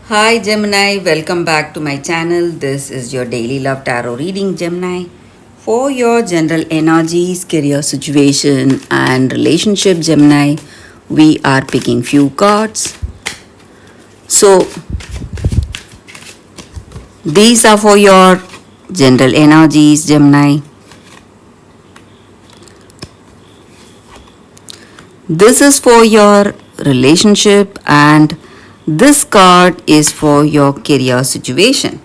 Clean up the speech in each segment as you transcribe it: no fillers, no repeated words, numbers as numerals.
Hi Gemini, welcome back to my channel. This is your daily love tarot reading, Gemini. For your general energies, career situation, and relationship, Gemini, we are picking few cards. So, these are for your general energies, Gemini. This is for your relationship, and this card is for your career situation.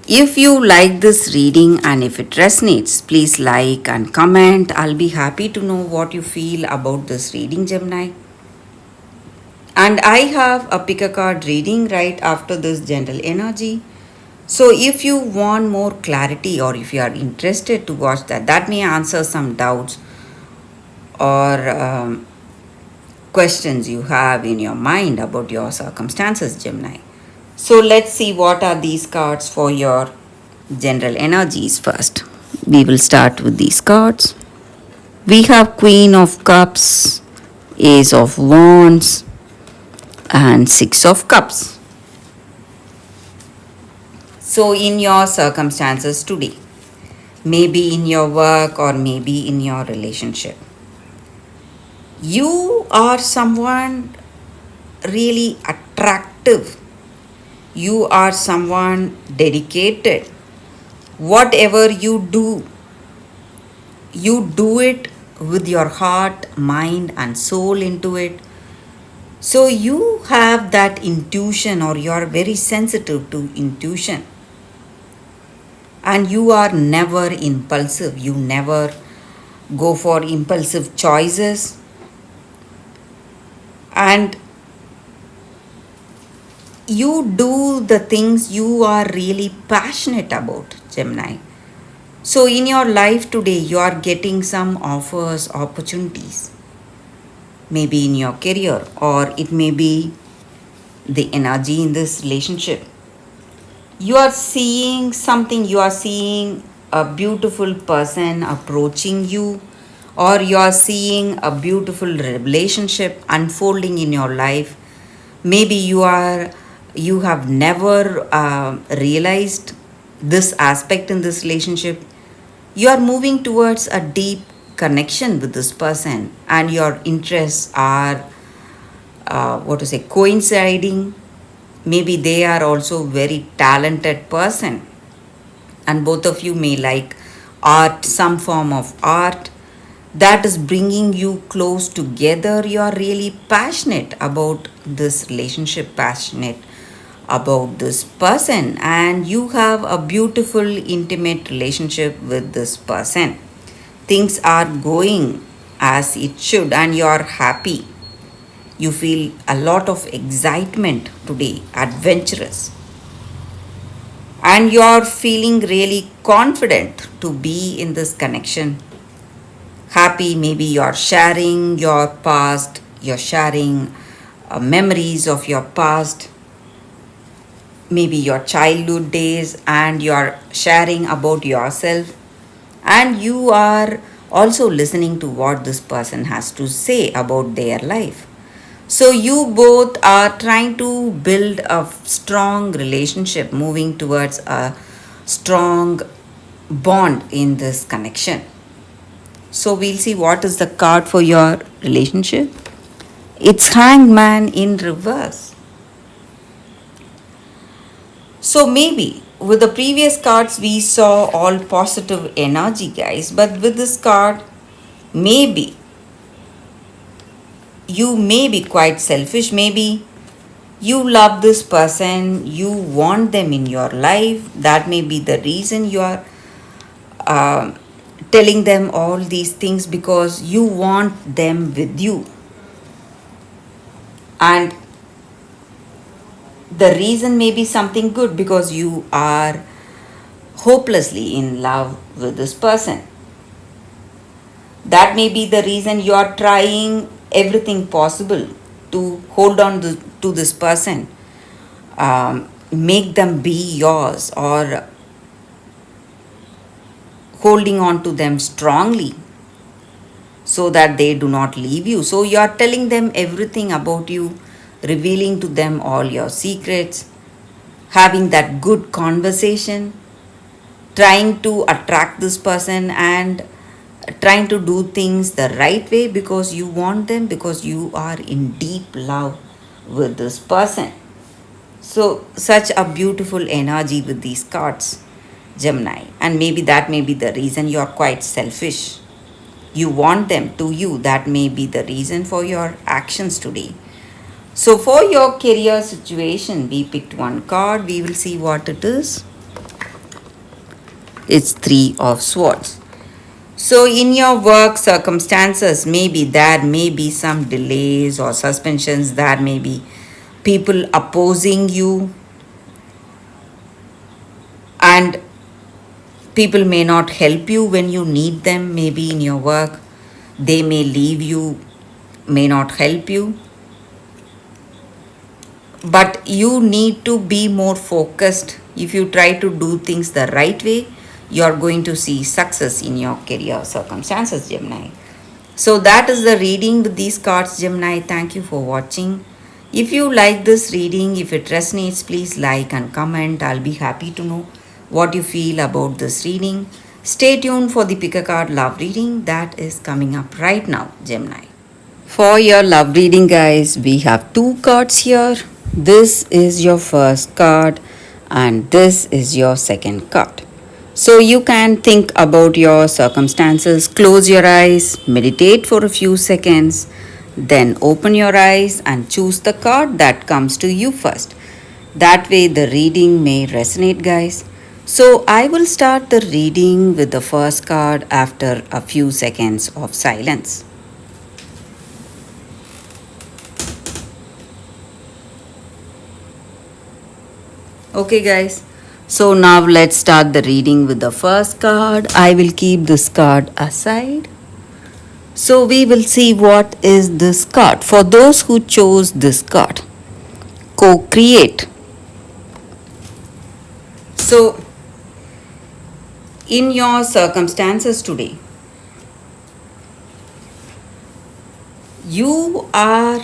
If you like this reading and if it resonates, please like and comment. I'll be happy to know what you feel about this reading, Gemini. And I have a pick a card reading right after this general energy. So if you want more clarity or if you are interested to watch that, that may answer some doubts or questions you have in your mind about your circumstances, Gemini. So let's see what are these cards for your general energies first. We will start with these cards. We have Queen of Cups, Ace of Wands, and Six of Cups. So, in your circumstances today, maybe in your work or maybe in your relationship, you are someone really attractive. You are someone dedicated. Whatever you do it with your heart, mind, and soul into it. So you have that intuition, or you are very sensitive to intuition, and you are never impulsive. You never go for impulsive choices, and you do the things you are really passionate about, Gemini. So, in your life today, you are getting some offers, opportunities, maybe in your career, or it may be the energy in this relationship. You are seeing something, you are seeing a beautiful person approaching you, or you are seeing a beautiful relationship unfolding in your life. Maybe you have never realized this aspect in this relationship. You are moving towards a deep connection with this person, and your interests are coinciding. Maybe they are also very talented person, and both of you may like art, some form of art that is bringing you close together. You are really passionate about this relationship, passionate about this person, and you have a beautiful intimate relationship with this person. Things are going as it should, and you are happy. You feel a lot of excitement today, adventurous, and you are feeling really confident to be in this connection. Happy, maybe you are sharing your past, you're sharing memories of your past, maybe your childhood days, and you are sharing about yourself, and you are also listening to what this person has to say about their life. So you both are trying to build a strong relationship, moving towards a strong bond in this connection. So we'll see what is the card for your relationship. It's Hangman in reverse. So maybe with the previous cards we saw all positive energy, guys, but with this card, maybe you may be quite selfish. Maybe you love this person, you want them in your life. That may be the reason you are uh, telling them all these things, because you want them with you. And the reason may be something good, because you are hopelessly in love with this person. That may be the reason you are trying everything possible to hold on to this person, make them be yours, or holding on to them strongly so that they do not leave you. So you are telling them everything about you, revealing to them all your secrets, having that good conversation, trying to attract this person and trying to do things the right way because you want them, because you are in deep love with this person. So, such a beautiful energy with these cards, Gemini. And maybe that may be the reason you're quite selfish. You want them to you. That may be the reason for your actions today. So, for your career situation, we picked one card. We will see what it is. It's Three of Swords. So, in your work circumstances, maybe there may be some delays or suspensions, there may be people opposing you, and people may not help you when you need them, maybe in your work. They may leave you, may not help you. But you need to be more focused. If you try to do things the right way, you are going to see success in your career circumstances, Gemini. So that is the reading with these cards, Gemini. Thank you for watching. If you like this reading, if it resonates, please like and comment. I'll be happy to know what you feel about this reading. Stay tuned for the pick a card love reading that is coming up right now, Gemini. For your love reading, guys, we have two cards here. This is your first card, and this is your second card. So you can think about your circumstances, close your eyes, meditate for a few seconds, then open your eyes and choose the card that comes to you first. That way, the reading may resonate, guys. So I will start the reading with the first card after a few seconds of silence. Okay, guys. So now let's start the reading with the first card. I will keep this card aside. So we will see what is this card. For those who chose this card, co-create. So in your circumstances today, you are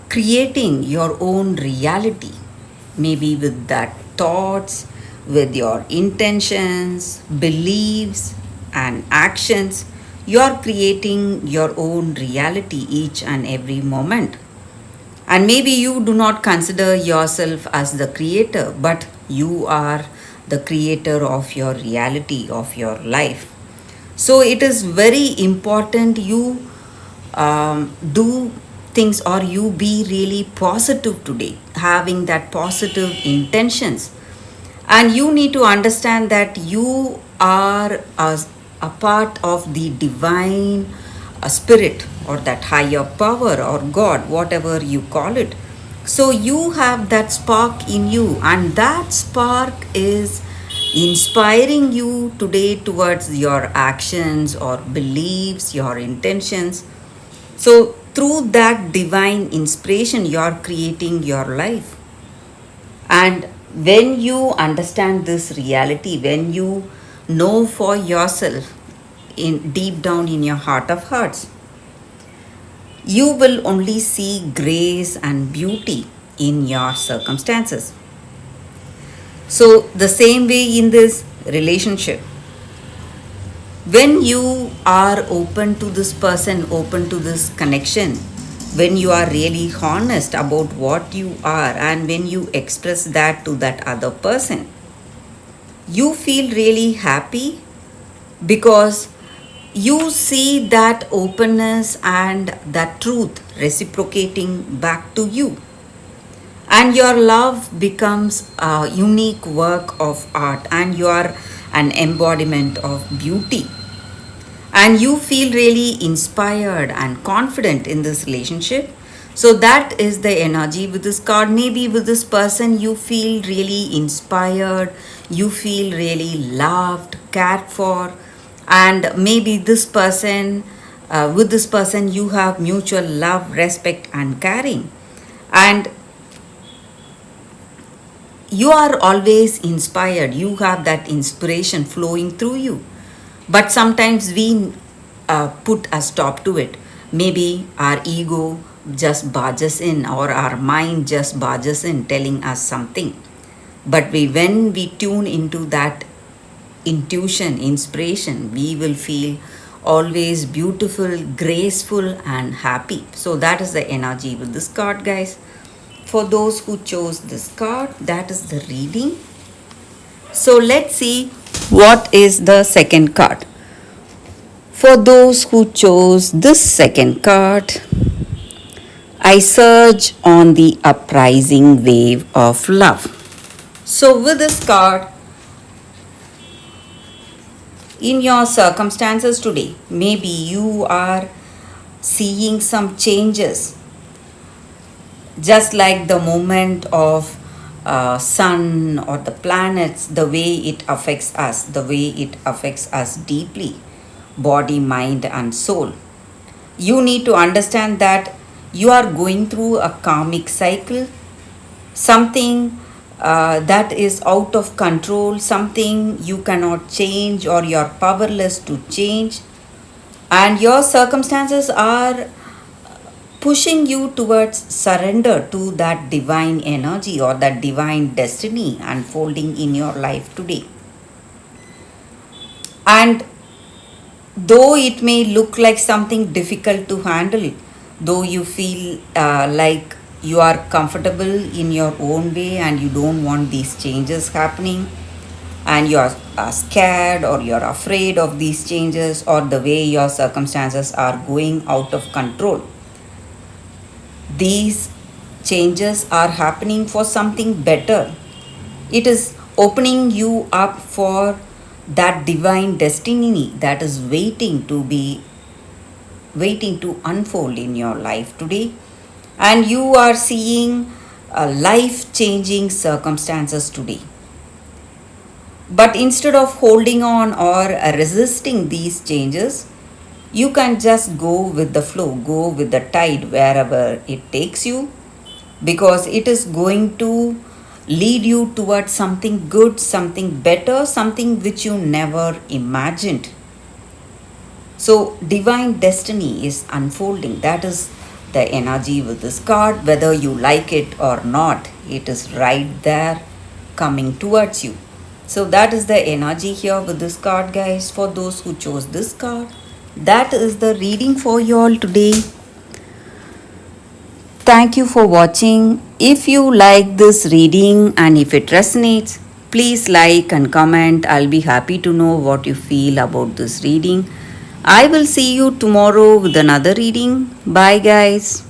creating your own reality, maybe with that thoughts, with your intentions, beliefs, and actions. You are creating your own reality each and every moment. And maybe you do not consider yourself as the creator, but you are the creator of your reality, of your life. So it is very important you do things, or you be really positive today, having that positive intentions. And you need to understand that you are a part of the divine spirit, or that higher power, or God, whatever you call it. So you have that spark in you, and that spark is inspiring you today towards your actions or beliefs, your intentions. So through that divine inspiration, you are creating your life. And when you understand this reality, when you know for yourself in deep down in your heart of hearts, you will only see grace and beauty in your circumstances. So the same way in this relationship, when you are open to this person, open to this connection, when you are really honest about what you are, and when you express that to that other person, you feel really happy because you see that openness and that truth reciprocating back to you. And your love becomes a unique work of art, and you are an embodiment of beauty. And you feel really inspired and confident in this relationship. So that is the energy with this card. Maybe with this person you feel really inspired, you feel really loved, cared for, and maybe this person, with this person you have mutual love, respect, and caring. And you are always inspired, you have that inspiration flowing through you. But sometimes we put a stop to it. Maybe our ego just barges in, or our mind just barges in telling us something. But when we tune into that intuition, inspiration, we will feel always beautiful, graceful, and happy. So that is the energy with this card, guys. For those who chose this card, that is the reading. So let's see what is the second card. For those who chose this second card, I surge on the uprising wave of love. So, with this card, in your circumstances today, maybe you are seeing some changes, just like the movement of sun or the planets, the way it affects us, the way it affects us deeply, body, mind, and soul. You need to understand that you are going through a karmic cycle, something that is out of control, something you cannot change or you're powerless to change, and your circumstances are pushing you towards surrender to that divine energy or that divine destiny unfolding in your life today. And though it may look like something difficult to handle, though you feel like you are comfortable in your own way and you don't want these changes happening, and you are scared or you're afraid of these changes or the way your circumstances are going out of control, these changes are happening for something better. It is opening you up for that divine destiny that is waiting to unfold in your life today. And you are seeing life changing circumstances today. But instead of holding on or resisting these changes, you can just go with the flow, go with the tide wherever it takes you, because it is going to lead you towards something good, something better, something which you never imagined. So, divine destiny is unfolding. That is the energy with this card. Whether you like it or not, it is right there coming towards you. So, that is the energy here with this card, guys. For those who chose this card, that is the reading for you all today. Thank you for watching. If you like this reading and if it resonates, please like and comment. I'll be happy to know what you feel about this reading. I will see you tomorrow with another reading. Bye, guys.